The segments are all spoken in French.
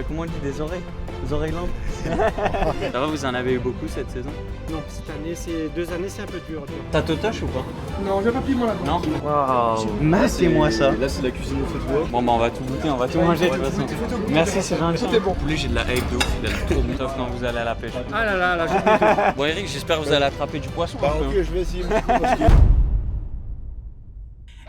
comment on dit, des oreilles? Des oreilles longues. Ça va, vous en avez eu beaucoup cette saison? Non, cette année, c'est 2 années, c'est un peu dur. T'as Totoche ou pas? Non, j'ai pas pris moi là-bas. Non? Waouh! Matez-moi ça! Là, c'est la cuisine au feu de bois. Bon, bah, on va tout goûter, on va tout manger de toute façon. Merci, c'est gentil. C'était bon. Poulet, j'ai de la hype de ouf, il a l'air trop bon. Sauf quand vous allez à la pêche. Ah là là, là, j'ai pris tout. Bon, Eric, j'espère que vous allez attraper du poisson. Bah, un peu. ok, je vais essayer.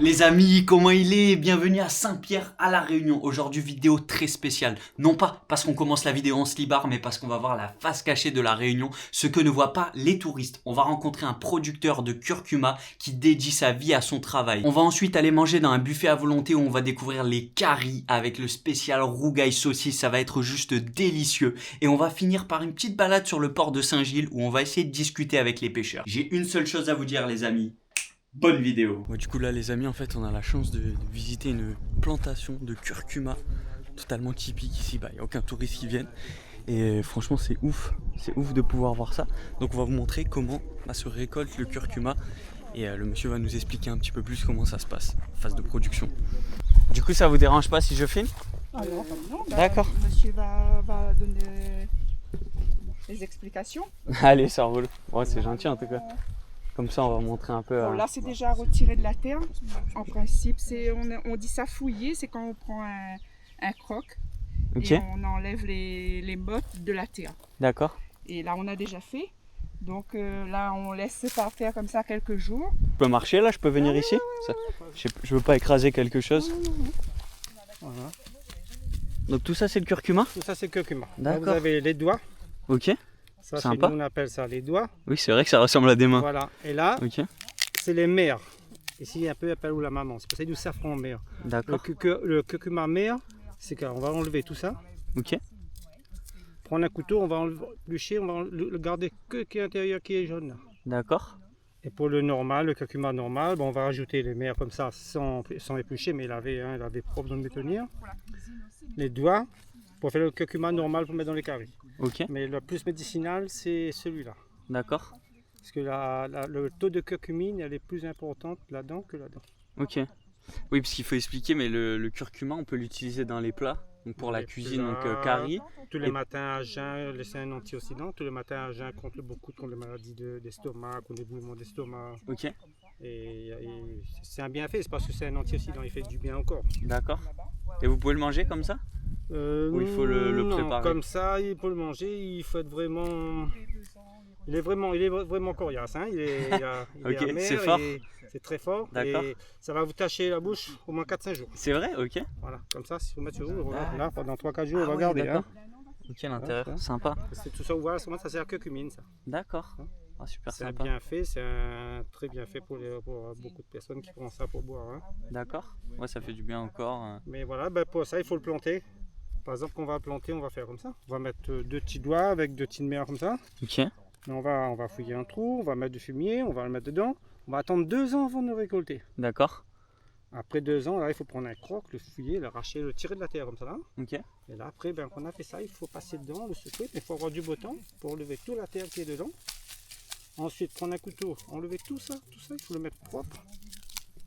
Les amis, comment il est? Bienvenue à Saint-Pierre à La Réunion. Aujourd'hui, vidéo très spéciale. Non pas parce qu'on commence la vidéo en slibard, mais parce qu'on va voir la face cachée de La Réunion, ce que ne voient pas les touristes. On va rencontrer un producteur de curcuma qui dédie sa vie à son travail. On va ensuite aller manger dans un buffet à volonté où on va découvrir les caries avec le spécial rougail saucisse. Ça va être juste délicieux. Et on va finir par une petite balade sur le port de Saint-Gilles où on va essayer de discuter avec les pêcheurs. J'ai une seule chose à vous dire, les amis. Bonne vidéo. Bon, du coup là les amis, en fait on a la chance de visiter une plantation de curcuma totalement typique ici. Bah, il n'y a aucun touriste qui vienne et franchement c'est ouf de pouvoir voir ça. Donc on va vous montrer comment se récolte le curcuma et le monsieur va nous expliquer un petit peu plus comment ça se passe, phase de production. Du coup ça vous dérange pas si je filme? Ah non, non, bah, D'accord. Monsieur va donner les explications. Allez, ça roule. Ouais, c'est gentil en tout cas. Comme ça, on va montrer un peu. Bon, là, c'est déjà retiré de la terre. En principe, on dit ça fouiller, c'est quand on prend un croc Ok. et on enlève les mottes de la terre. D'accord. Et là, on a déjà fait. Donc là, on laisse ça faire comme ça quelques jours. Je peux marcher là? Je peux venir ici? Je veux pas écraser quelque chose. Voilà. Donc tout ça, c'est le curcuma? Tout ça, c'est curcuma. Là, vous D'accord. avez les doigts. Ok. Ça, Sympa. nous, on appelle ça les doigts. Oui, c'est vrai que ça ressemble à des mains. Voilà. Et là, Ok. c'est les mères. Ici, un peu appelle où la maman. C'est pour ça qu'il y a du safran mère. D'accord. Le curcuma mère, c'est qu'on va enlever tout ça. Ok. Prendre un couteau, on va éplucher, on va le garder que qui est l'intérieur qui est jaune. Là. D'accord. Et pour le normal, le curcuma normal, bon, on va rajouter les mères comme ça sans éplucher, mais laver propre dans le bétonnière. Les doigts, pour faire le curcuma normal pour mettre dans les caries. Ok. Mais le plus médicinal, c'est celui-là. D'accord. Parce que le taux de curcumine, elle est plus importante là-dedans que là-dedans. Ok. Oui, parce qu'il faut expliquer, mais le curcuma, on peut l'utiliser dans les plats. Donc pour la Les cuisine, donc plats, curry. Tous les Et- matins à jeun, c'est un antioxydant. Tous les matins à jeun contre les maladies d'estomac, contre les boulements d'estomac. Ok. Et c'est un bienfait, c'est parce que c'est un antioxydant, il fait du bien au corps. D'accord. Et vous pouvez le manger comme ça? Ou il faut le non, préparer? comme ça, pour le manger, il faut être vraiment... Il est vraiment coriace, hein. Il est Ok, amer, c'est fort. c'est très fort. D'accord. Et ça va vous tacher la bouche au moins 4-5 jours. C'est vrai? Ok. Voilà, comme ça, si vous mettez sur vous, Ah. là, pendant 3-4 jours, on va ouais, garder. Hein. d'accord. Ok, l'intérieur, Ouais. sympa. C'est tout ça, voilà, ça sert à curcumine, ça. D'accord. Ah, super C'est un sympa. bienfait, c'est un très bien fait pour beaucoup de personnes qui prennent ça pour boire. Hein. D'accord. Ouais, ça fait du bien au corps. Mais voilà, ben pour ça, il faut le planter. Par exemple, qu'on va planter, on va faire comme ça. On va mettre 2 petits doigts avec 2 petites mères comme ça. Ok. Et on va fouiller un trou, on va mettre du fumier, on va le mettre dedans. On va attendre 2 ans avant de le récolter. D'accord. Après 2 ans, là, il faut prendre un croc, le fouiller, l'arracher, le tirer de la terre comme ça. Là. Ok. Et là, après, ben, quand on a fait ça, il faut passer dedans, le secouer. Mais il faut avoir du beau temps pour enlever toute la terre qui est dedans. Ensuite, prendre un couteau, enlever tout ça, il faut le mettre propre.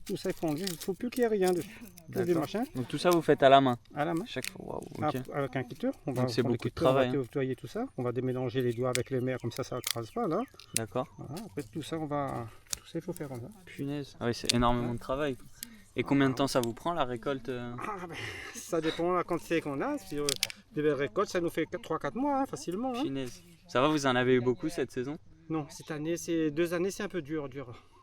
Tout ça, il faut enlever, il ne faut plus qu'il y ait rien dessus. Tous les D'accord. machins Donc tout ça, vous faites à la main à la main. chaque fois. Waouh. Ok. Avec un cutter, on va Donc c'est prendre le beaucoup de cutter, on va travail, hein. nettoyer tout ça. On va démélanger les doigts avec les mères, comme ça ne crase pas là. D'accord. Voilà, après tout ça, il faut faire comme ça. Punaise. Ah oui, c'est énormément de travail. Et combien de temps ça vous prend la récolte? Ah, ben, ça dépend de la quantité qu'on a. Si des belles récoltes, ça nous fait 3-4 mois hein, facilement. Hein. Punaise. Ça va, vous en avez eu beaucoup cette saison? Non, cette année, 2 années, c'est un peu dur.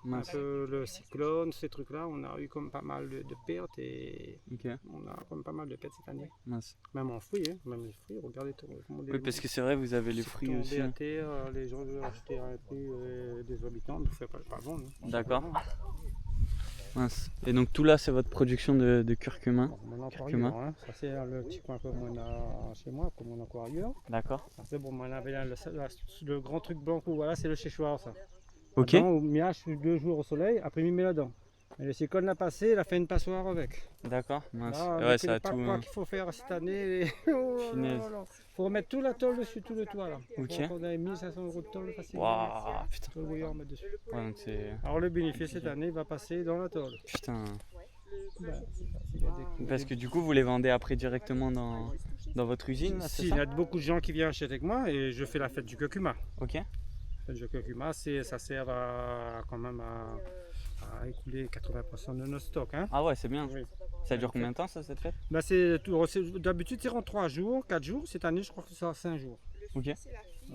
Mince. Un peu le cyclone, ces trucs-là, on a eu comme pas mal de pertes et Ok. on a comme pas mal de pertes cette année. Mince. Même en fruits, hein, même les fruits, regardez comment Oui, parce que c'est vrai, vous avez les fruits tombés aussi. à terre, les gens veulent acheter à un prix des habitants, ne fait pas vendre. Hein. D'accord. Mince. Et donc tout là, c'est votre production de curcuma? Bon, on en a encore Curcuma. ailleurs, hein. Ça c'est le petit coin comme on a chez moi, comme on a encore ailleurs. D'accord. Après bon, on avait le grand truc blanc, voilà, c'est le séchoir ça. Ok. Là-dedans, on miage 2 jours au soleil, après on met là-dedans. Et le cyclone l'a passé, il a fait une passoire avec. D'accord. Mince. Là, Ouais, on ça a ne pas tout. quoi qu'il faut faire cette année. Oh là Punaise. là là. Faut remettre tout la tôle dessus, tout le toit là. Ok. Donc, on a 1500 € de tôle facilement. Waouh, putain. Tôle bouillon à mettre dessus. Ouais, donc c'est. Alors le bénéfice cette année va passer dans la tôle. Putain. Ben, c'est ça, s'il y a des coups. Parce que du coup, vous les vendez après directement dans votre usine là, Si, c'est il y ça? a beaucoup de gens qui viennent acheter avec moi et je fais la fête du curcuma. Ok. La fête du curcuma, ça sert quand même à écouler 80% de nos stocks. Hein. Ah ouais, c'est bien. Oui. Ça dure combien de temps ça, cette fête? Bah, d'habitude, c'est en 3 jours, 4 jours. Cette année, je crois que c'est 5 jours. Ok.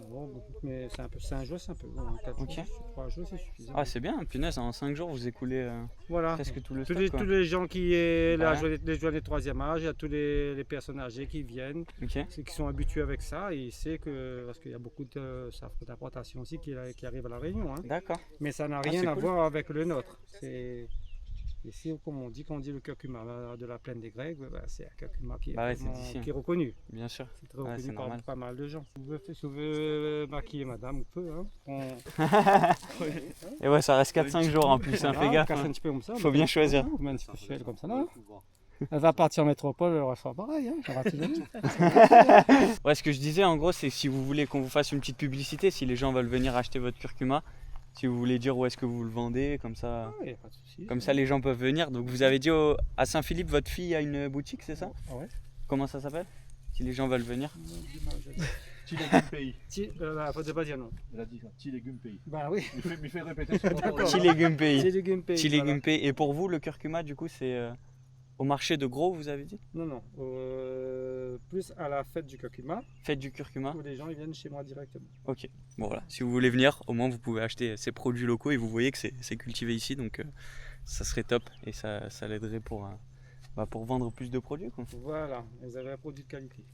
Bon, mais c'est un peu 5 jours, c'est un peu bon. 4 Ok. jours, 3 jours, c'est suffisant. Ah, c'est bien, punaise, en 5 jours vous écoulez Voilà. presque tout le Tous stock. les, Quoi. tous les gens qui est Bah là, les journées de 3e âge, il y a tous les personnes âgées qui viennent, Ok. qui sont habitués avec ça. Et ils savent que, parce qu'il y a beaucoup d'importations aussi qui arrivent à La Réunion. Hein. D'accord. Mais ça n'a c'est rien à cool. voir avec le nôtre. Ici, comme on dit, quand on dit le curcuma de la plaine des Grecs, bah, c'est un curcuma qui est, Bah ouais, c'est vraiment- d'ici. qui est reconnu. Bien sûr. C'est très Ouais, reconnu c'est par normal. pas mal de gens. Si vous voulez maquiller madame, on peut. Hein. Et ouais, ça reste 4-5 jours en plus, hein, fais gaffe. Casse hein. un petit peu comme ça. Faut bien choisir. On met un petit peu de comme ça, là. Elle va partir en métropole, elle va faire pareil. Hein. Ça va tout donner. Ouais, ce que je disais en gros, c'est que si vous voulez qu'on vous fasse une petite publicité, si les gens veulent venir acheter votre curcuma, si vous voulez dire où est-ce que vous le vendez, comme ça, Ah, y a pas de souci. comme ça les gens peuvent venir. Donc vous avez dit à Saint-Philippe, votre fille a une boutique, c'est ça? Ah ouais. Comment ça s'appelle? Si les gens veulent venir. Petit légume pays. Faut pas dire non. Il a dit ça. Petit légume pays. Bah oui. Il fait répéter sur D'accord. le Petit légumes pays. Petit légumes pays. Petit voilà. légumes pays. Et pour vous, le curcuma, du coup, c'est au marché de Gros, vous avez dit? Non, non. Plus à la fête du curcuma, Faites du curcuma. où les gens ils viennent chez moi directement. Ok. Bon voilà. Si vous voulez venir, au moins vous pouvez acheter ces produits locaux et vous voyez que c'est cultivé ici, donc ça serait top et ça l'aiderait pour vendre plus de produits, quoi. Voilà, vous avez un produit de qualité.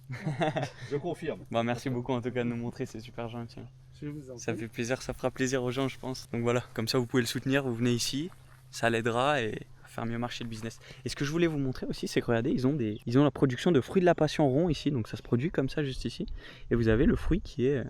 Je confirme. Bah, merci beaucoup en tout cas de nous montrer, c'est super gentil. Je vous en Ça prie. fait plaisir, ça fera plaisir aux gens, je pense. Donc voilà, comme ça vous pouvez le soutenir, vous venez ici, ça l'aidera et à faire mieux marcher le business. Et ce que je voulais vous montrer aussi, c'est que regardez, ils ont la production de fruits de la passion rond ici, donc ça se produit comme ça juste ici. Et vous avez le fruit qui est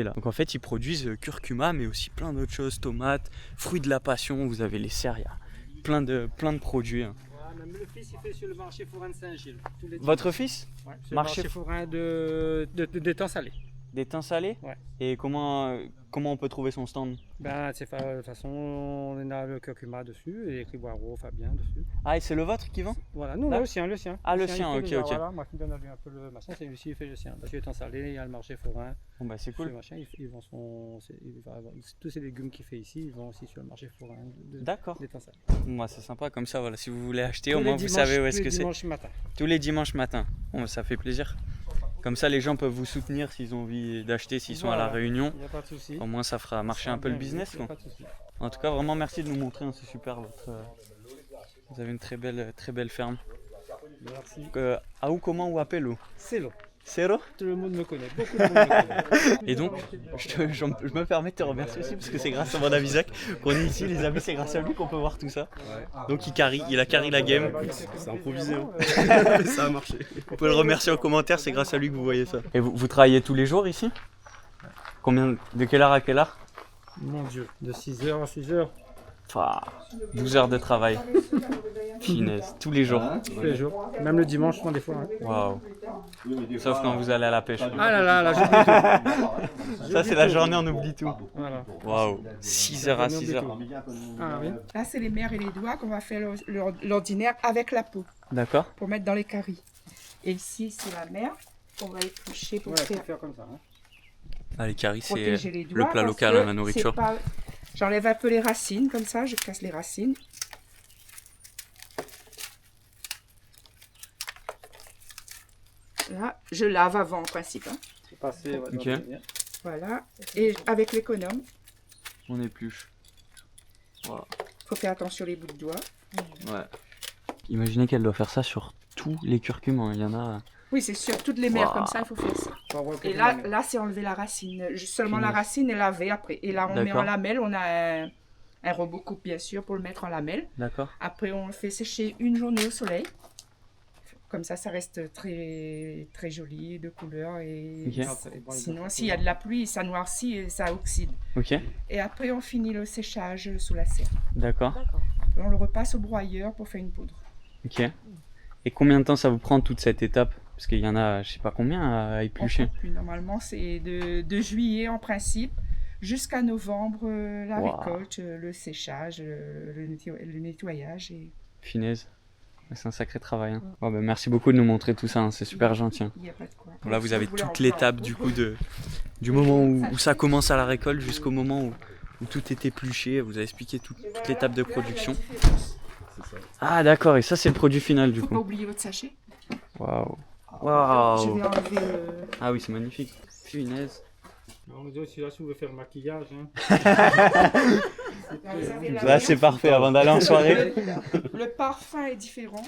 là. Donc en fait, ils produisent curcuma, mais aussi plein d'autres choses, tomates, fruits de la passion, vous avez les serres, il y a plein de produits. Hein. Voilà, même le fils il fait sur le marché forain de Saint-Gilles. Votre fils? Ouais, sur Marché le marché forain de temps salé. Des thym salés? Ouais. Et comment on peut trouver son stand? Ben, c'est de toute façon, on a le curcuma dessus et écrit Boireau, Fabien dessus. Ah, et c'est le vôtre qui vend? Voilà, non, Là le sien. Ah, le il sien, fait ok, le- ok. Voilà, moi qui donne un peu le machin, c'est lui qui fait le sien. Parce qu'il est temps salé, il y a le marché forain. Bon bah c'est Sur le cool. machin, il vend il va avoir tous ces légumes qu'il fait ici, ils vont aussi sur le marché forain D'accord. des temps salés. Moi c'est sympa comme ça, voilà. Si vous voulez acheter, Tous au les moins vous dimanches- savez où tous est-ce les que c'est. dimanches matin. Tous les dimanches matin. Bon, ça fait plaisir. Comme ça, les gens peuvent vous soutenir s'ils ont envie d'acheter, s'ils sont à la Voilà. Réunion. Il n'y a pas de souci. Au moins, ça fera marcher un peu le business, Il n'y a quoi. pas de souci. En tout cas, vraiment merci de nous montrer, hein, c'est super. Vous avez une très belle ferme. Merci. Aou comment ou appello? C'est l'eau. Cero? Tout le monde me connaît. Beaucoup de monde me connaît. Et donc, je me permets de te remercier aussi parce que c'est grâce à mon ami Zach qu'on est ici, les amis, c'est grâce à lui qu'on peut voir tout ça. Donc il a carry la game. C'est improvisé. Hein. Ça a marché. Vous pouvez le remercier en commentaire, c'est grâce à lui que vous voyez ça. Et vous travaillez tous les jours ici? De quelle heure à quelle heure? Mon Dieu, de 6h à 6h, Enfin, 12 heures de travail. Finesse, tous les jours. tous les jours. Même le dimanche, souvent, des fois. Hein. Waouh. Sauf quand vous allez à la pêche. Ah là là, j'oublie tout. Ça c'est la journée, on oublie tout. Voilà. Waouh. 6h à 6h. Ah oui. Là, c'est les mers et les doigts qu'on va faire l'ordinaire avec la peau D'accord. pour mettre dans les caries. Et ici, c'est la mer qu'on va éplucher pour Ouais, faut faire faire comme ça. Hein. Ah, les caries, c'est protéger les doigts. le plat parce local, que hein, la nourriture. c'est pas- J'enlève un peu les racines, comme ça, je casse les racines. Là, je lave avant, en principe. Hein. C'est passé. Ouais, Ok. donc, bien. Voilà. Et avec l'économe, On épluche. Wow. faut faire attention les bouts de doigts. Ouais. Imaginez qu'elle doit faire ça sur tous les curcumins. Il y en a. Oui, c'est sur toutes les mers, Wow. comme ça, il faut faire ça. Faut avoir Et là c'est enlever la racine. Seulement la racine est lavée après. Et là, on met D'accord. en lamelle. On a un robot coupe, bien sûr, pour le mettre en lamelle. D'accord. Après, on le fait sécher une journée au soleil. Comme ça reste très, très joli, de couleur. Et Ok. sinon, s'il y a de la pluie, ça noircit et ça oxyde. Ok. Et après, on finit le séchage sous la serre. D'accord. Après, on le repasse au broyeur pour faire une poudre. Ok. Et combien de temps ça vous prend toute cette étape? Parce qu'il y en a, je sais pas combien à On éplucher. compte plus. Normalement, c'est de juillet en principe jusqu'à novembre, la Wow. récolte, le séchage, le nettoyage. Et... Finesse. C'est un sacré travail. Hein. Oh, bah, merci beaucoup de nous montrer tout ça, hein. C'est super gentil. Hein. Il n'y a pas de quoi. Là, vous avez Si voulez toute en l'étape voir du beaucoup. coup du moment où ça commence à la récolte jusqu'au moment où tout est épluché. Vous avez expliqué toute l'étape de production. Ah d'accord, et ça c'est le produit final du Faut pas coup. oublier votre sachet. Waouh. Je Waouh. vais enlever Ah oui, c'est magnifique. Punaise. On dit aussi là si vous voulez faire le maquillage. Hein. Là c'est parfait avant d'aller en soirée. Le parfum est différent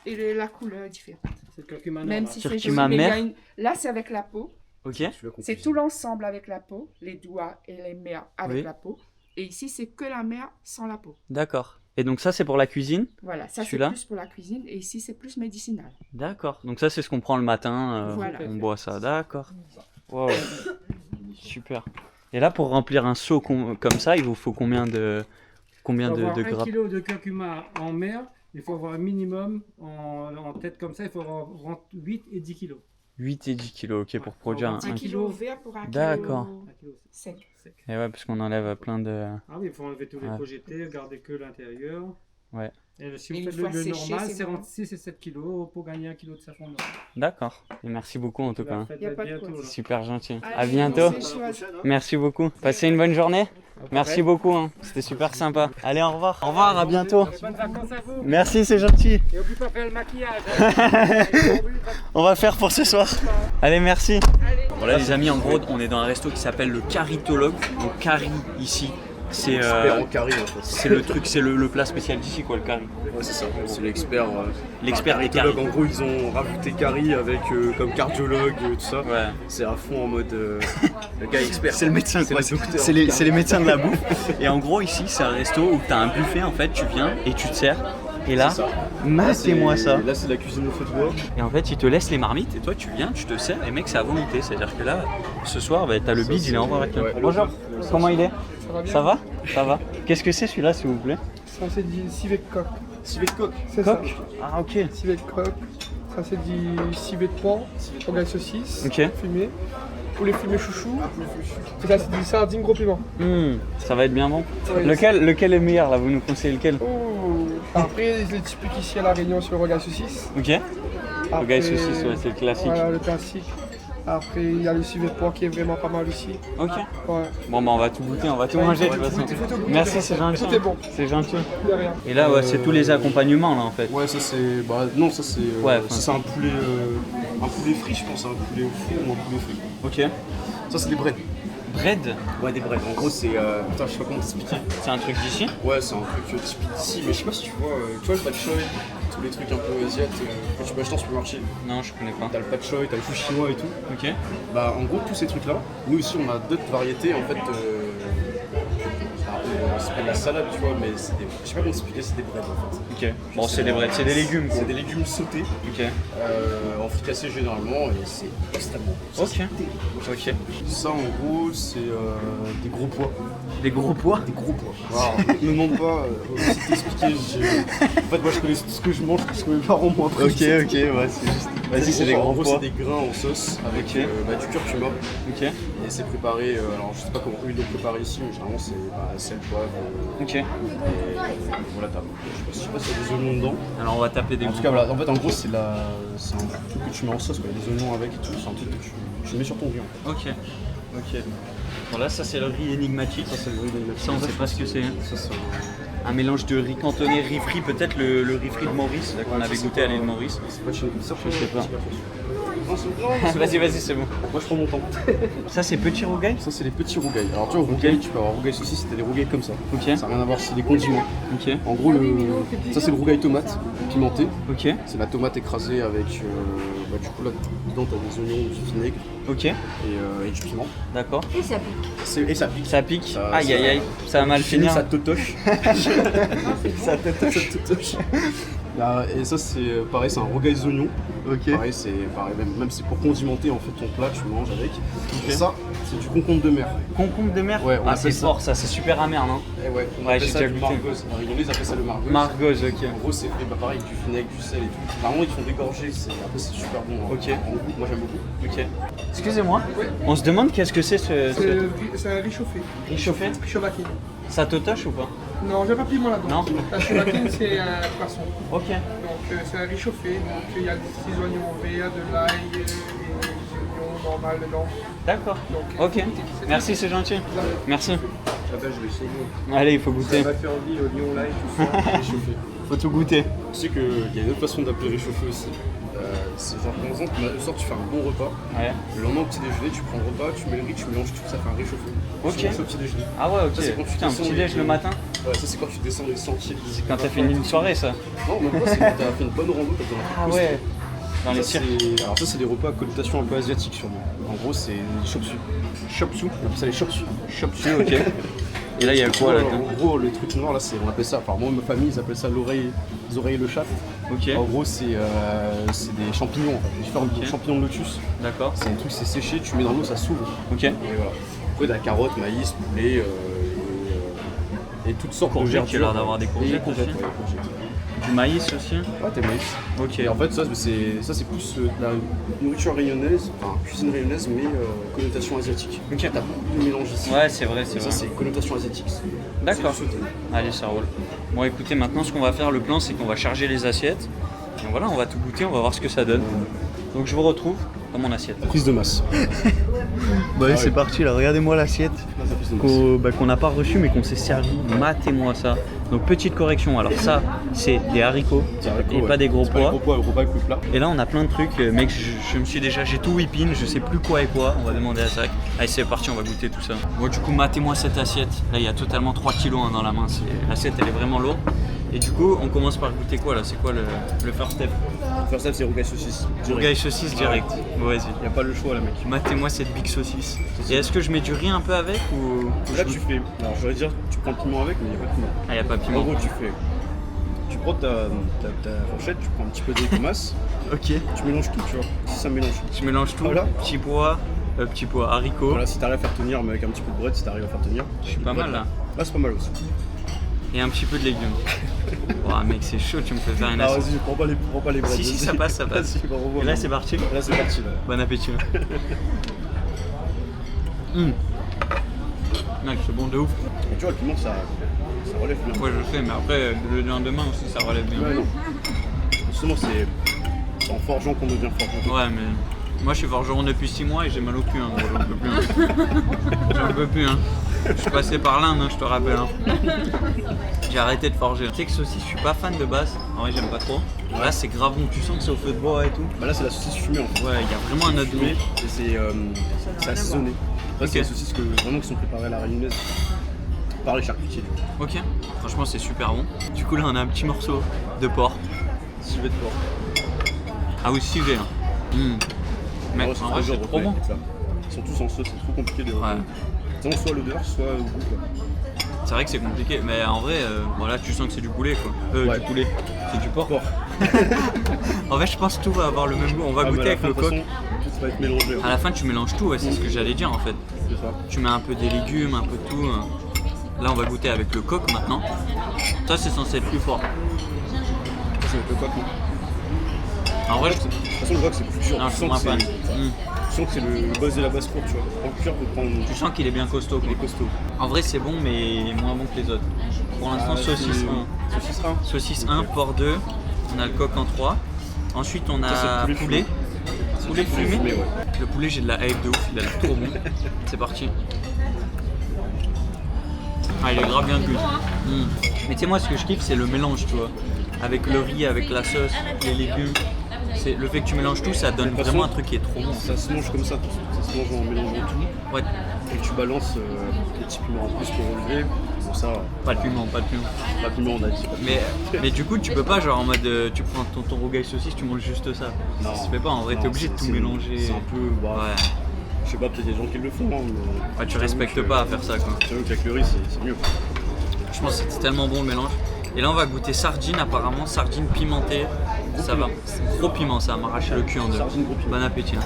et la couleur est différente. C'est le curcuma Même normal. si c'est Curcuma joli, mais il y a mère. là c'est avec la peau. Ok. C'est tout l'ensemble avec la peau, les doigts et les mers avec Oui. la peau. Et ici c'est que la mer sans la peau. D'accord. Et donc ça c'est pour la cuisine. Voilà, ça c'est Celui-là plus pour la cuisine et ici c'est plus médicinal. D'accord. Donc ça c'est ce qu'on prend le matin. Voilà. On boit ça. D'accord. Waouh. Super. Et là pour remplir un seau comme ça, il vous faut combien de Pour avoir de 1 grappes? kilo de curcuma en mer, il faut avoir un minimum en tête comme ça, il faut avoir entre 8 et 10 kilos. 8 et 10 kilos, ok, pour produire Un Un un kilo vert pour un D'accord. kilo 1 kilo sec. sec. Et ouais, parce qu'on enlève plein de... Ah oui, il faut enlever tous les Ouais. projetés, garder que l'intérieur. Ouais. Et si Et vous une faites fois le séché, normal, c'est c'est bon. entre 6 et 7 kilos pour gagner 1 kilo de safran noir. D'accord. Et merci beaucoup en tout cas. La fête Y a va pas être de quoi. bientôt, là. Super gentil. À Allez, bientôt. on s'échoue. Merci beaucoup. Passez une bonne journée. Merci beaucoup. Hein. C'était super sympa. Allez, au revoir. Au revoir, à bientôt. Bonnes vacances à vous. Merci, c'est gentil. Et n'oubliez pas de faire le maquillage. On va faire pour ce soir. Allez, merci. Allez. Voilà les amis, en gros, on est dans un resto qui s'appelle le Caritologue. Donc Cari ici, c'est Expert en carré en fait. c'est le truc, c'est le plat spécial d'ici quoi, le Cari. Ouais, c'est ça, c'est l'expert. L'expert des cardiologue. caries. En gros, ils ont rajouté carry avec comme cardiologue, tout ça. Ouais. C'est à fond en mode le gars expert. C'est le médecin, C'est quoi. le docteur. C'est les médecins de la bouffe. Et en gros, ici, c'est un resto où tu as un buffet, en fait, tu viens et tu te sers. Et là, C'est ça. matez-moi ça. Là, c'est la cuisine au feu de bois. Et en fait, ils te laissent les marmites et toi, tu viens, tu te sers et mec, c'est à volonté. C'est-à-dire que là, ce soir, bah, t'as le bide, il est en vrai avec Ouais. Bonjour, comment il est? Ça va bien? Ça va? Ça va. Qu'est-ce que c'est celui-là, s'il vous plaît? Ça c'est du civet de coq. Civet de coq. C'est ça. Coq? Ah, ok. Civet de coq. Ça c'est du civet de porc. Organe saucisse. Ok. Fumé. Poulet fumé chouchou. Et ça c'est du sardine gros piment. Ça va être bien bon. Ouais. Lequel est meilleur là? Vous nous conseillez lequel? Oh. Après les typiques ici à La Réunion sur le organe saucisse. Ok. Après, Organe saucisse, ouais, c'est le classique. Voilà le classique. Après il y a le civet de porc qui est vraiment pas mal aussi. Ok. Ouais. Bon, bah, on va tout goûter, on va tout Ouais, manger de faut toute façon. tout goûter. Merci, c'est gentil. Tout est bon. C'est gentil. De rien. Et là, ouais, c'est tous les accompagnements là en fait. Ouais, ça c'est. Bah, non, ça c'est. Ouais, ça, c'est un poulet frit, je pense. Un poulet au four ou un poulet frit. Ok. Ça, c'est des breads. Bread, Ouais, des breads. En gros, c'est. Putain, je sais pas comment t'expliquer. c'est un truc d'ici. Ouais, c'est un truc typique d'ici, mais je sais pas si tu vois le pad choy, tous les trucs un peu asiates que tu peux acheter en supermarché. Non, je connais pas. T'as le pad choy, t'as le chou chinois et tout. Ok. Bah, en gros, tous ces trucs-là, nous ici, on a d'autres variétés en fait. C'est pas de la salade, tu vois, mais c'est des. Je sais pas comment expliquer, c'est des breads en fait. Ok. Bon, c'est des breads, c'est des légumes quoi. C'est des légumes sautés, Ok. en fricassé généralement, et c'est extrêmement bon. Ok. Ok. Ça, en gros, c'est des gros pois. Des gros pois. Des gros pois. Alors, me demande pas aussi t'expliquer. En fait, moi, je connais tout ce que je mange, parce que mes parents m'ont appris. Ok, ouais, c'est juste. Vas-y, c'est des En gros gros, pois. c'est des grains en sauce avec Ok. du curcuma. Ok. Et c'est préparé, alors je sais pas comment eux ils l'ont préparé ici, mais généralement c'est sel, poivre. Ok. Et voilà, je sais pas s'il y a des oignons dedans. Alors on va taper des En gros tout cas, voilà, en fait, en gros, c'est un truc que tu mets en sauce, quoi. Il y a des oignons avec et tout, c'est un truc que tu mets sur ton riz en fait. Ok. Ok. Bon là, ça c'est le riz énigmatique. Ça, c'est le riz d'animal. Ça, on sait pas ce que c'est. Hein. Ça, c'est Un mélange de riz cantonné, riz frit, peut-être le riz frit de Maurice, là, qu'on Ouais, avait ça, goûté c'est à l'île pas- Maurice. c'est pas chez nous. Ça, Je sais pas. Non, c'est- Vas-y, c'est bon. Moi, je prends mon temps. Ça, c'est petit rougail. Ça, c'est les petits rougails. Alors, tu vois, rougail, tu peux avoir rougail saucisse, c'était des rougails comme ça. Ok. Ça n'a rien à voir, c'est des condiments. Ok. En gros, ça, c'est le rougail tomate pimenté. Ok. C'est la tomate écrasée avec, du coup, là, dedans, t'as des oignons, du vinaigre Ok. et du piment. D'accord. Et ça pique. Ça pique. Ça- Aïe aïe aïe. Ça va mal finir. Ça totoche. Ça totoche. Là, et ça, c'est pareil, c'est un rougail oignon. Ok. Pareil, c'est pareil, même c'est pour condimenter en fait ton plat, tu manges avec. Et ça, c'est du concombre de mer. Concombre de mer. Ouais, on Ah, c'est appelle ça. fort, ça. C'est super amer, non? Et ouais, on Ouais, appelle j'ai ça déjà du goûté. margose. Alors, ils appellent ça le margose. Margose, ok. En gros, c'est fait pareil, avec du vinaigre, du sel et tout. Normalement, ils font dégorger, après, c'est super bon. Hein. Ok. En goût, moi, j'aime beaucoup. Ok. Excusez-moi. On se demande qu'est-ce que c'est ce C'est un riz chauffé. riz chauffé. Riz chauffé. Ça totoche ou pas? Non, j'ai pas piment là-dedans. Non. La cholatine, c'est un poisson. Ok. Donc c'est à réchauffer. Donc il y a des petits oignons verts, de l'ail, et des oignons normaux dedans. D'accord. Donc, Ok. Merci, c'est gentil. Merci. Ah bah je vais essayer. Allez, il faut goûter. Ça va faire envie, oignon, l'ail, tout ça, réchauffer. Faut tout goûter. Tu sais qu'il y a une autre façon d'appeler réchauffer aussi. C'est genre par exemple, le soir tu fais un bon repas, Ouais. le lendemain au petit déjeuner tu prends le repas, tu mets le riz, tu mélanges tout, ça fait un réchauffé. Ok. Tu manges au petit déjeuner. Ah ouais, ok. Ça, c'est quand tu Putain, un descends petit les- déj le matin. Ouais, ça c'est quand tu descends les sentiers. Quand t'as fini une soirée, ça. Non, même pas, c'est quand t'as fait une bonne rando, t'as besoin d'un Ah peu ouais. Dans les ça, cirques. alors ça c'est des repas à connotation un peu asiatique sûrement. En gros c'est des chop suey. Chop sous. On appelle ça les chop suey. Chop sous, ok. Et là, il y a quoi là-dedans? En gros le truc noir là c'est, on appelle ça, enfin moi ma famille ils appellent ça l'oreille, les oreilles le chat. Ok. En gros c'est des champignons en fait, différents Ok. champignons de lotus. D'accord. C'est un truc c'est séché, tu mets dans l'eau ça s'ouvre. Ok. Et voilà. Après t'as carottes, maïs, poulet et toutes sortes Courgettes, de verdures. il y a l'air d'avoir des courgettes Et courgettes, aussi. ouais, courgettes. Du maïs aussi. Ouais, t'es maïs. Ok. Et en fait, ça c'est plus de la nourriture rayonnaise, enfin cuisine rayonnaise, mais connotation asiatique. Ok. T'as beaucoup de mélange ici. Ouais, c'est vrai, Et c'est ça, vrai. c'est connotation asiatique. D'accord. C'est du sauté. Allez, ça roule. Bon, écoutez, maintenant, ce qu'on va faire, le plan, c'est qu'on va charger les assiettes. Et voilà, on va tout goûter, on va voir ce que ça donne. Donc, je vous retrouve dans mon assiette. Prise de masse. Bah, c'est parti, là, regardez-moi l'assiette Prise de masse. qu'on n'a pas reçue, mais qu'on s'est servi. Matez-moi ça. Donc, petite correction. Alors, ça, c'est des haricots C'est haricots, et ouais. pas des gros C'est pas des pois. gros pois, gros pois avec le plat. Et là, on a plein de trucs. Mec, je me suis déjà, j'ai tout whipping, je sais plus quoi et quoi. On va demander à Zach. Allez, c'est parti, on va goûter tout ça. Bon, du coup, matez-moi cette assiette. Là, il y a totalement 3 kilos dans la main. L'assiette, elle est vraiment lourde. Et du coup, on commence par goûter quoi là? C'est quoi le first step? First step, c'est rougail saucisse. Rougail saucisse direct. Bon, vas-y. Y a pas le choix là, mec. Matez-moi cette big saucisse. Et est-ce que je mets du riz un peu avec ou Là, tu fais. Alors, j'aurais dire, tu prends le piment avec, mais y a pas de piment. Ah, y a pas de En piment. gros, tu prends ta fourchette, tu prends un petit peu de masse, Ok. tu mélanges tout, tu vois. Si ça mélange. Je mélange tout. Voilà. Petits pois, haricots. Voilà, si t'arrives à faire tenir, mais avec un petit peu de bread, si t'arrives à faire tenir. Je suis pas mal là. Là, c'est pas mal aussi. Et un petit peu de légumes. Ouah, mec, c'est chaud, tu me fais faire une Ah, assiette. vas-y, prends pas les bread. Si, si, ça passe, ça passe. Vas-y, bah, revois. Et là, c'est parti. Là, c'est parti. Là. Bon appétit. Mec, c'est bon de ouf. Et tu vois, le piment, ça relève bien. Ouais, je sais, mais après, le lendemain aussi, ça relève bien. Ouais, non. Justement, c'est en forgeant qu'on devient forgeron. Ouais, mais moi, je suis forgeron depuis 6 mois et j'ai mal au cul, hein, gros, j'en peux plus. Hein. J'en peux plus, hein. Je suis passé par l'Inde, hein, je te rappelle. Hein. J'ai arrêté de forger. Tu sais que saucisse, je suis pas fan de base. En vrai, j'aime pas trop. Là, c'est grave bon, tu sens que c'est au feu de bois et tout. Bah là, c'est la saucisse fumée en fait. Ouais, il y a vraiment un autre goût. Fumée, et c'est assaisonné. Après, c'est Ok. des saucisses vraiment qui sont préparées à la réunionnaise par les charcutiers. Ok, franchement, c'est super bon. Du coup, là, on a un petit morceau de porc. Civet de porc. Ah oui, civet. Hein. Mec, en vrai, c'est trop bon. Ils sont tous en sauce, c'est trop compliqué de. Ouais. Sinon, soit l'odeur, soit au goût. Quoi. C'est vrai que c'est compliqué, mais en vrai, voilà, tu sens que c'est du poulet quoi. Ouais. Du poulet, c'est du porc. Porc. En fait, je pense que tout va avoir le même goût. On va Ah, mais goûter à la avec fin, le de toute coq. façon, tout va être mélangé. À la fin, tu mélanges tout, ouais, c'est ce que j'allais dire en fait. C'est ça. Tu mets un peu des légumes, un peu de tout. Là, on va goûter avec le coq maintenant. Ça, c'est censé être plus fort. Ça, c'est avec le coq. Non. En vrai, De toute façon, le coq, c'est plus dur. non, Tu je suis sens moins que fan. tu sens que c'est le buzz et la basse cour, tu vois. En cuir, peut prendre. Tu sens qu'il est bien costaud. Il Quoi. est costaud. En vrai, c'est bon, mais moins bon que les autres. Pour l'instant, Ah, saucisse c'est- 1. Saucisse 1. Saucisse 1, porc 2. On a le coq en 3. Ensuite, on Ça, a c'est le poulet poulet. Poulet fumé. ouais. Le poulet, j'ai de la hype de ouf, il a l'air trop bon. C'est parti. Ah, il est grave bien cuit. Mais tu sais, moi, ce que je kiffe, c'est le mélange, tu vois. Avec le riz, avec la sauce, les légumes. C'est le fait que tu mélanges tout, ça donne De toute vraiment un façon, truc qui est trop bon. Ça se mange comme ça, ça se mange en mélangeant tout. Ouais, Et tu balances les petits piments en plus pour relever. Bon, ça, pas de piment, pas de piment. rapidement, on a dit. Mais du coup, tu peux pas, genre en mode, tu prends ton rougail saucisse, tu manges juste ça. Non. Ça se fait pas, en vrai, Non, t'es obligé de tout c'est- mélanger. C'est un peu. Bah, Ouais. Je sais pas, peut-être des gens qui le font. Hein, mais Ouais, tu j'avoue respectes que- pas à faire ça, quoi. J'avoue qu'avec le riz, c'est mieux. Je pense que c'était tellement bon le mélange. Et là on va goûter sardine apparemment, sardine pimentée. Ça va. Gros piment, ça va m'arracher le cul en deux. Sardine gros piment. Bon appétit. Hein.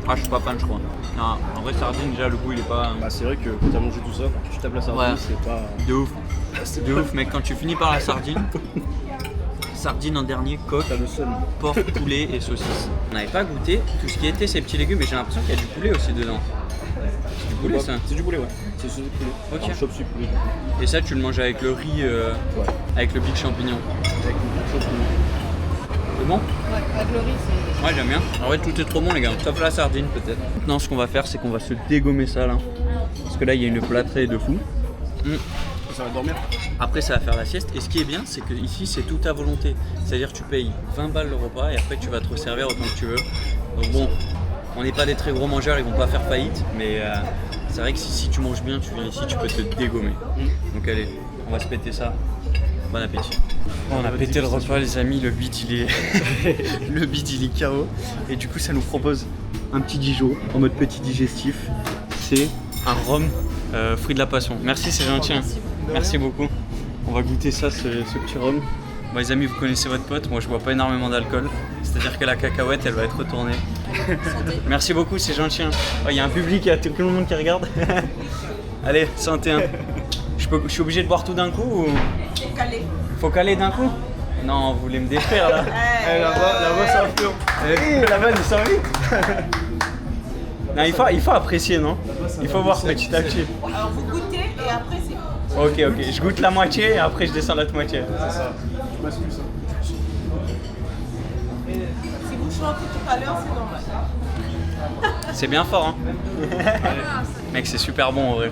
Ah je suis pas fan je crois. Non, en vrai sardine déjà le goût il est pas. Bah, c'est vrai que quand t'as mangé tout ça, quand tu tapes la sardine, Ouais. c'est pas. De ouf. De ouf mec, quand tu finis par la sardine. Sardine en dernier, coq, T'as le seum. porc, poulet et saucisse. On n'avait pas goûté tout ce qui était ces petits légumes mais j'ai l'impression qu'il y a du poulet aussi dedans. C'est du poulet ça. C'est du poulet, ouais. C'est sauce poulet. Ok. Un chop suey poulet. Et ça, tu le manges avec le riz, avec le big champignon. Avec le champignon. C'est bon? Ouais, avec le riz, c'est... Ouais, j'aime bien. En vrai, tout est trop bon, les gars. Sauf la sardine, peut-être. Maintenant, ce qu'on va faire, c'est qu'on va se dégommer ça, là. Parce que là, il y a une plâtrée de fou. Ça va dormir. Après, ça va faire la sieste. Et ce qui est bien, c'est que ici, c'est tout à volonté. C'est-à-dire, tu payes 20 balles le repas et après, tu vas te resservir autant que tu veux. Donc bon, on n'est pas des très gros mangeurs, ils vont pas faire faillite. Mais c'est vrai que si tu manges bien, tu viens ici, tu peux te dégommer. Donc allez, on va se péter ça. Bon appétit. On a pété le repas, les amis. Le bide, il est le bide, il est KO. Et du coup, ça nous propose un petit Dijon en mode petit digestif. C'est un rhum fruit de la passion. Merci, c'est gentil. Merci beaucoup. On va goûter ça, ce petit rhum. Bon, les amis, vous connaissez votre pote. Moi, je bois pas énormément d'alcool. C'est-à-dire que la cacahuète, elle va être retournée. Merci beaucoup, c'est gentil. Il y a un public, il y a tout le monde qui regarde. Allez, santé. Hein. Je suis obligé de boire tout d'un coup ou... Faut caler d'un coup? Non, vous voulez me détruire là. Là-bas, ça influence. La vanne, il s'en vite. Non, il faut apprécier, non? Il faut voir petit à petit. Alors vous goûtez et après c'est... Ok, je goûte la moitié et après je descends l'autre moitié. C'est ça. Je bascule ça. Si vous chantez tout à l'heure, c'est normal. C'est bien fort, hein. Mec, c'est super bon en vrai.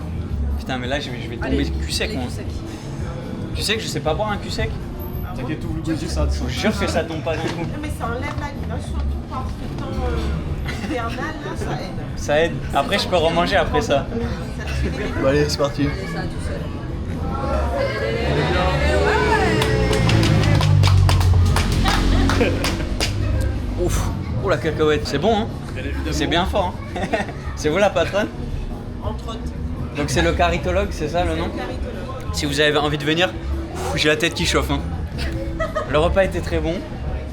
Putain, mais là je vais tomber cul sec, moi. Tu sais que je sais pas boire un cul sec? T'inquiète, tout le gosier, ça Je suis sûr que ça tombe pas d'un coup. Non mais ça enlève la gueule, surtout par ce temps hivernal, là, ça aide. Ça aide. Après, je peux remanger après ça. Bon, allez, c'est parti. Ouf. Oh la cacahuète, c'est bon, hein? C'est bien fort, hein. C'est vous la patronne? Entre autres. Donc c'est le caritologue, c'est ça le nom? Si vous avez envie de venir, j'ai la tête qui chauffe, hein. Le repas était très bon,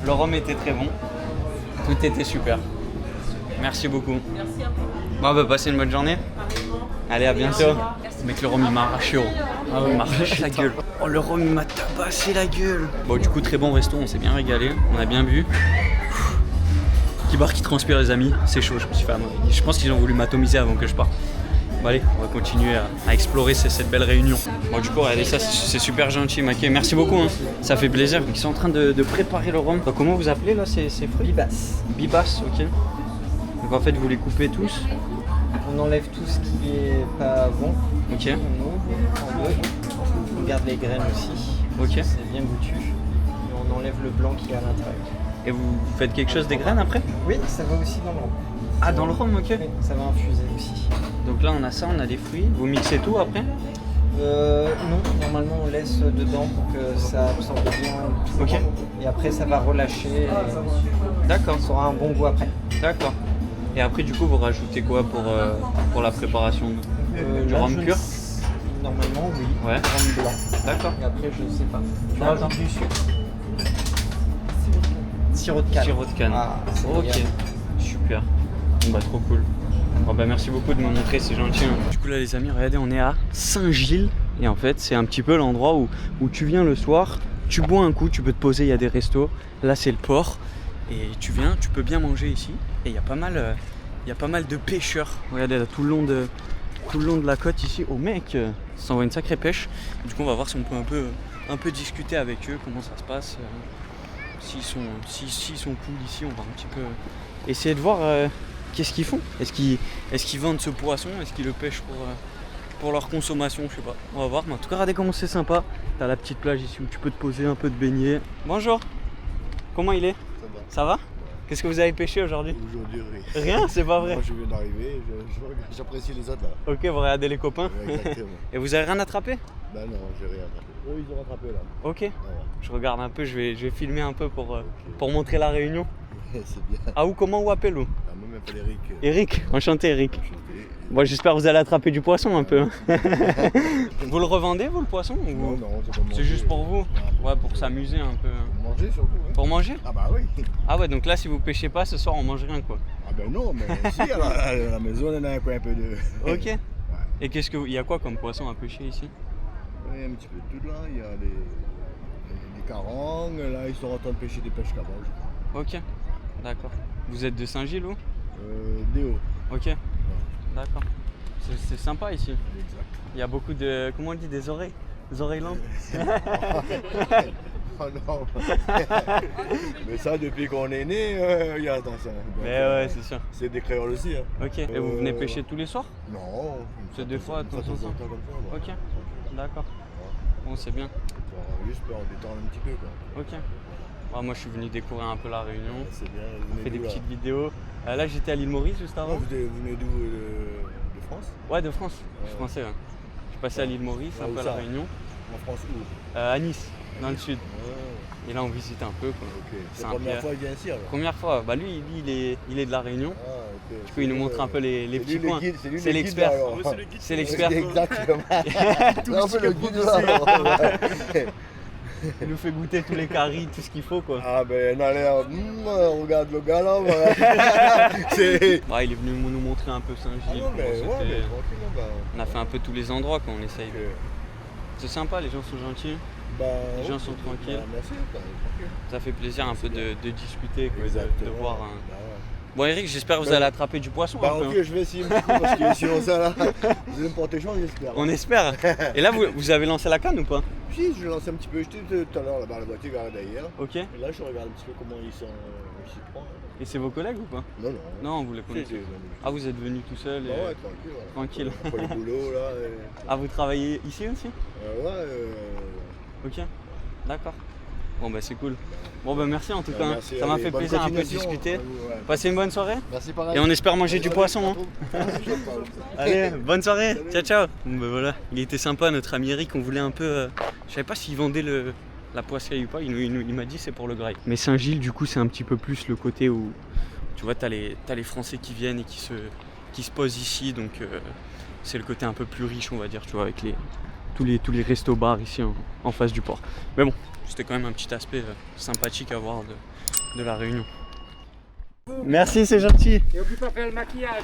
le rhum était très bon, tout était super. Merci beaucoup. Merci à vous. Bon, bah passez une bonne journée. Allez, à bientôt. Mec, le rhum il m'a arraché, il m'a arraché la gueule. Oh, le rhum il m'a tabassé la gueule. Bon, du coup, très bon resto, on s'est bien régalé, on a bien bu. Qui barre qui transpire, les amis, c'est chaud, je me suis fait amortir. Je pense qu'ils ont voulu m'atomiser avant que je parte. Bon, allez, on va continuer à explorer cette belle réunion. Bon, du coup, regardez ça, c'est super gentil, Maquet. Merci beaucoup, hein. Ça fait plaisir. Ils sont en train de préparer le rhum. Donc, comment vous appelez là ces fruits? Bibas. Bibas, ok. Donc, en fait, vous les coupez tous. On enlève tout ce qui est pas bon. Ok. On ouvre en deux. On garde les graines aussi. Ok. C'est bien goûtu. Et on enlève le blanc qui est à l'intérieur. Et vous faites quelque chose des graines après? Oui, ça va aussi dans le rhum. Ah, dans le rhum, ok. Oui, ça va infuser aussi. Donc là, on a ça, on a des fruits. Vous mixez tout après? Non, normalement on laisse dedans pour que ça absorbe bien tout le Ok. rhum. Et après ça va relâcher. Et D'accord, ça aura un bon goût après. d'accord. Et après, du coup, vous rajoutez quoi pour la préparation du Là, rhum je ne pur? sais- Normalement oui. Ouais. Rhum blanc. D'accord. Et après je sais pas. Je D'accord. rajoute du sucre. Sirop de canne. Sirop de canne. Ah, c'est Ok, génial. super. Bon bah trop cool. Bon bah merci beaucoup de me montrer, c'est gentil. Hein. Du coup là les amis, regardez, on est à Saint-Gilles. Et en fait c'est un petit peu l'endroit où tu viens le soir, tu bois un coup, tu peux te poser, il y a des restos. Là c'est le port. Et tu viens, tu peux bien manger ici. Et il y a pas mal de pêcheurs. Regardez là, tout le long de la côte ici. Oh mec, ça envoie une sacrée pêche. Du coup on va voir si on peut un peu discuter avec eux, comment ça se passe. S'ils sont cool ici, on va un petit peu essayer de voir qu'est-ce qu'ils font. Est-ce qu'ils vendent ce poisson? Est-ce qu'ils le pêchent pour leur consommation? Je sais pas. On va voir. Mais en tout cas, regardez comment c'est sympa. T'as la petite plage ici où tu peux te poser un peu, de baigner. Bonjour. Comment il est? Ça va? Qu'est-ce que vous avez pêché aujourd'hui? Aujourd'hui, Rien? C'est pas vrai. Moi, je viens d'arriver, j'apprécie les autres là. Ok, vous regardez les copains. Ouais, exactement. Et vous avez rien attrapé? Ben non, j'ai rien attrapé. Eux, ils ont rattrapé là. Ok. Ouais, Je regarde un peu, je vais filmer un peu pour montrer la réunion. c'est bien. Ah ou comment vous appelez? Ah, moi, je m'appelle Eric. Eric, enchanté Eric. Enchanté. Bon, j'espère que vous allez attraper du poisson un peu. Hein. Vous le revendez vous le poisson ou Non, non, c'est pas manger. c'est juste pour vous? Ouais, Ouais, pour s'amuser un peu. Pour manger surtout. Ouais. Pour manger? Ah bah oui. Ah ouais, donc là si vous pêchez pas ce soir on mange rien quoi. Ah ben non, mais si, à la maison, on a un peu de... Ok. Et il y a quoi comme poisson à pêcher ici? Ouais, un petit peu de tout là, il y a des carangues, là ils sont en train de pêcher des pêches cabanges, je crois. Ok, d'accord. Vous êtes de Saint-Gilles ou? Déo. Ok, d'accord. C'est sympa ici. Exact. Il y a beaucoup de... Comment on dit? Des oreilles? Des oreilles langues. Oh non. Mais ça, depuis qu'on est né, il y a attention. Donc, Mais ouais, c'est sûr. c'est des créoles aussi. Hein. Ok. Et vous venez pêcher tous les soirs? Non. C'est deux fois de temps en temps. comme ça. Ok. D'accord. Bon, c'est bien. Juste pour détendre un petit peu. Quoi. Ok. Ah, moi, je suis venu découvrir un peu la Réunion. C'est bien. On fait des petites vidéos. Là, j'étais à l'île Maurice juste avant. Vous venez d'où? De France? Ouais, de France. Je suis français. Ouais. Je suis passé à l'île Maurice, un où peu à ça? la Réunion. En France où? À Nice, dans le sud. Ah, Et là, on visite un peu. Quoi. ok. C'est la Saint-Pierre. première fois qu'il vient ici alors? Première fois. Bah, lui, il est de la Réunion. Ah, ok. Du coup, il nous montre un peu les petits coins. C'est l'expert. C'est l'expert. Exactement. Tout C'est un ce peu le que guide vous là. Il nous fait goûter tous les caries, tout ce qu'il faut. Quoi. Ah ben, on a l'air. Regarde le gars là. Voilà. C'est. Ouais, il est venu nous montrer un peu Ah Saint-Gilles. non, mais ouais, comment mais c'était. tranquille. Bah, On a fait un peu tous les endroits quand on essaye. ok. C'est sympa, les gens sont gentils. Bah, Les gens ouais, sont bah, tranquilles. merci, bah, tranquille. Ça fait plaisir un peu de discuter, quoi, de Exactement. voir. Un... Bah, ouais. Bon, Eric, j'espère que vous Bah, allez attraper du poisson. Bah un peu, ok, hein. je vais essayer un petit coup parce que sinon ça là, vous allez me porter chance j'espère. On espère. Et là, vous avez lancé la canne ou pas? Si, je lance un petit peu, j'étais tout à l'heure là-bas, la voiture garée derrière. Ok. Et là je regarde un petit peu comment ils sont, ils s'y prennent. Et c'est vos collègues ou pas? Non, non. Non, vous les Si, connaissez. si, Ah, vous êtes venu tout seul et... Bah ouais, tranquille. Voilà. Tranquille. Après le boulot là. Ah, vous travaillez ici aussi? Ok. D'accord. Bon, bah c'est cool. Bon, bah merci en tout cas. Merci, Ça m'a allez, fait bonne plaisir un peu de continuation. discuter. Ouais. Passez une bonne soirée. Merci pareil. Et on espère manger du poisson. Hein. Hein. Allez, bonne soirée. Ciao, ciao. Bon, bah voilà, il était sympa notre ami Eric. On voulait un peu. Je savais pas s'il vendait la poiscaille ou pas. Il m'a dit c'est pour le grail. Mais Saint-Gilles, du coup, c'est un petit peu plus le côté où tu vois, t'as les Français qui viennent et qui se posent ici. Donc c'est le côté un peu plus riche, on va dire, tu vois, avec tous les restos-bars ici en face du port. Mais bon, c'était quand même un petit aspect sympathique à voir de la Réunion. Merci, c'est gentil. Et oublie pas de faire le maquillage.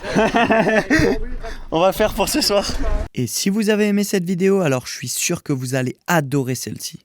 On va faire pour ce soir. Et si vous avez aimé cette vidéo, alors je suis sûr que vous allez adorer celle-ci.